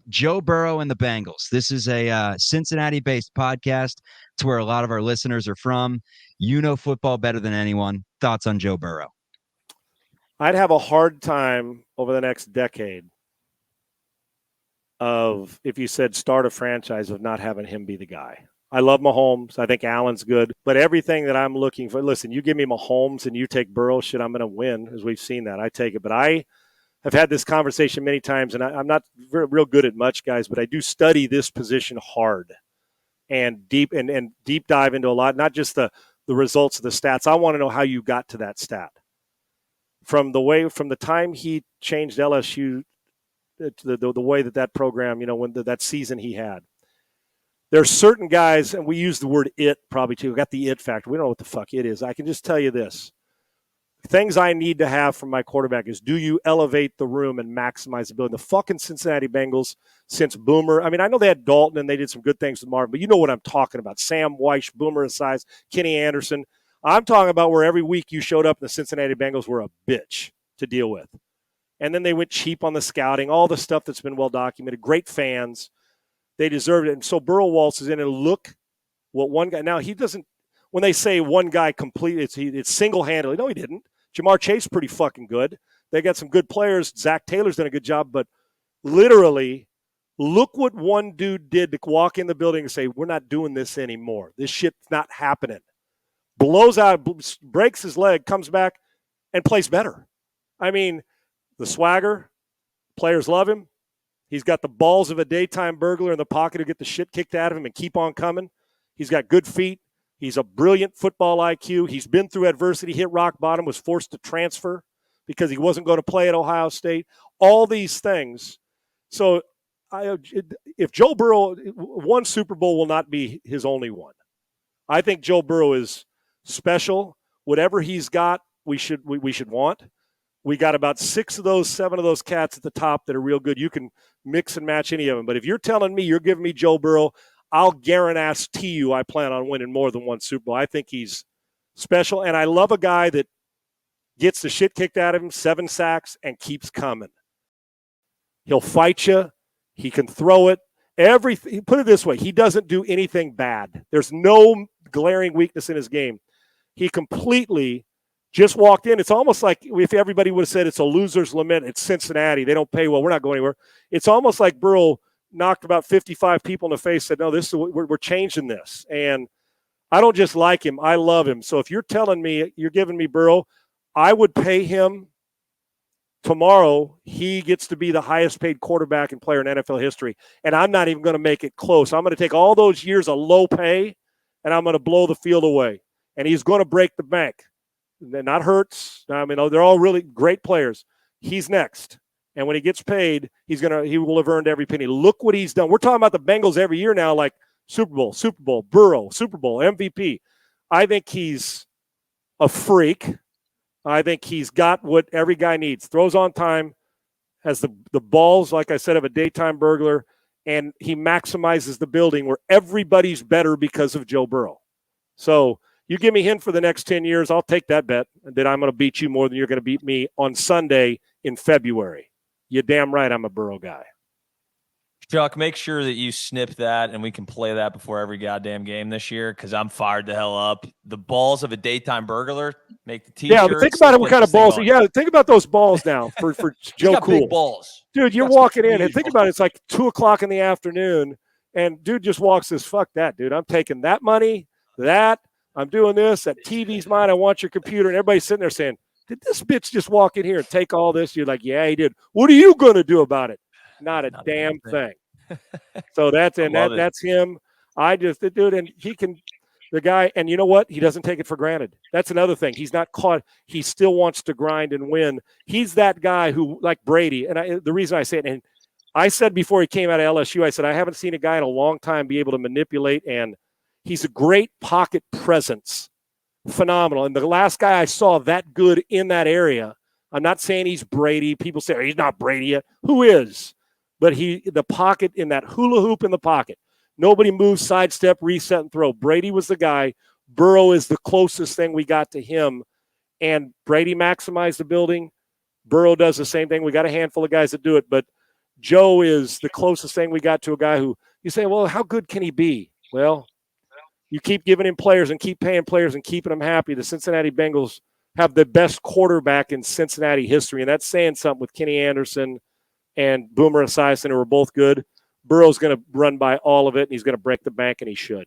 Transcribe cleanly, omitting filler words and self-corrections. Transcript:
Joe Burrow and the Bengals. This is a Cincinnati-based podcast. It's where a lot of our listeners are from. You know football better than anyone. Thoughts on Joe Burrow? I'd have a hard time over the next decade of, if you said start a franchise, of not having him be the guy. I love Mahomes. I think Allen's good. But everything that I'm looking for, listen, you give me Mahomes and you take Burrow, shit, I'm going to win, as we've seen that. I take it. But I have had this conversation many times, and I'm not real good at much, guys, but I do study this position hard and deep dive into a lot, not just the results of the stats. I want to know how you got to that stat. From the time he changed LSU, the way that program, when that season he had. There's certain guys, and we use the word it probably too. We got the it factor. We don't know what the fuck it is. I can just tell you this. Things I need to have from my quarterback is, do you elevate the room and maximize the building? The fucking Cincinnati Bengals, since Boomer, I mean, I know they had Dalton and they did some good things with Marvin, but you know what I'm talking about. Sam Weish, Boomer Esiason, Kenny Anderson. I'm talking about where every week you showed up and the Cincinnati Bengals were a bitch to deal with. And then they went cheap on the scouting, all the stuff that's been well documented, great fans. They deserved it. And so Burrow waltzes in and look what one guy – now he doesn't – when they say one guy completely, it's single-handedly. No, he didn't. Jamar Chase pretty fucking good. They got some good players. Zach Taylor's done a good job. But literally, look what one dude did to walk in the building and say, we're not doing this anymore. This shit's not happening. Blows out, breaks his leg, comes back, and plays better. I mean, the swagger, players love him. He's got the balls of a daytime burglar in the pocket to get the shit kicked out of him and keep on coming. He's got good feet. He's a brilliant football IQ. He's been through adversity, hit rock bottom, was forced to transfer because he wasn't going to play at Ohio State. All these things. So if Joe Burrow, one Super Bowl will not be his only one. I think Joe Burrow is special. Whatever he's got, we should want. We got about 7 of those cats at the top that are real good. You can mix and match any of them. But if you're telling me you're giving me Joe Burrow, I'll guarantee you I plan on winning more than one Super Bowl. I think he's special. And I love a guy that gets the shit kicked out of him, 7 sacks, and keeps coming. He'll fight you. He can throw it. Everything. Put it this way. He doesn't do anything bad. There's no glaring weakness in his game. He completely just walked in. It's almost like if everybody would have said it's a loser's lament, it's Cincinnati. They don't pay well. We're not going anywhere. It's almost like Burrow knocked about 55 people in the face, said, no, we're changing this. And I don't just like him. I love him. So if you're telling me you're giving me Burrow, I would pay him tomorrow. He gets to be the highest paid quarterback and player in NFL history. And I'm not even going to make it close. I'm going to take all those years of low pay and I'm going to blow the field away. And he's going to break the bank. Not Hurts. I mean, they're all really great players. He's next. And when he gets paid, he will have earned every penny. Look what he's done. We're talking about the Bengals every year now, like Super Bowl, Burrow, Super Bowl, MVP. I think he's a freak. I think he's got what every guy needs. Throws on time, has the balls, like I said, of a daytime burglar, and he maximizes the building where everybody's better because of Joe Burrow. So you give me him for the next 10 years, I'll take that bet that I'm going to beat you more than you're going to beat me on Sunday in February. You're damn right I'm a Burrow guy. Chuck, make sure that you snip that and we can play that before every goddamn game this year because I'm fired the hell up. The balls of a daytime burglar make the t-shirts. Yeah, but think about it, what kind of balls. Yeah, think about those balls now for Joe got Cool. Big balls. Dude, you're walking in and think about it. It's like 2 o'clock in the afternoon and dude just walks this, fuck that, dude. I'm taking that money, I'm doing this, that TV's mine, I want your computer. And everybody's sitting there saying, did this bitch just walk in here and take all this? You're like, yeah, he did. What are you going to do about it? Not a damn thing. So that's him. And he can, the guy, and you know what? He doesn't take it for granted. That's another thing. He's not caught. He still wants to grind and win. He's that guy who, like Brady, and the reason I say it, and I said before he came out of LSU, I said, I haven't seen a guy in a long time be able to manipulate, and he's a great pocket presence. Phenomenal. And the last guy I saw that good in that area, I'm not saying he's Brady. People say, he's not Brady yet. Who is? But the pocket, in that hula hoop in the pocket. Nobody moves, sidestep, reset, and throw. Brady was the guy. Burrow is the closest thing we got to him. And Brady maximized the building. Burrow does the same thing. We got a handful of guys that do it. But Joe is the closest thing we got to a guy who you say, well, how good can he be? Well, you keep giving him players and keep paying players and keeping them happy. The Cincinnati Bengals have the best quarterback in Cincinnati history, and that's saying something with Kenny Anderson and Boomer Esiason, who are both good. Burrow's going to run by all of it, and he's going to break the bank, and he should.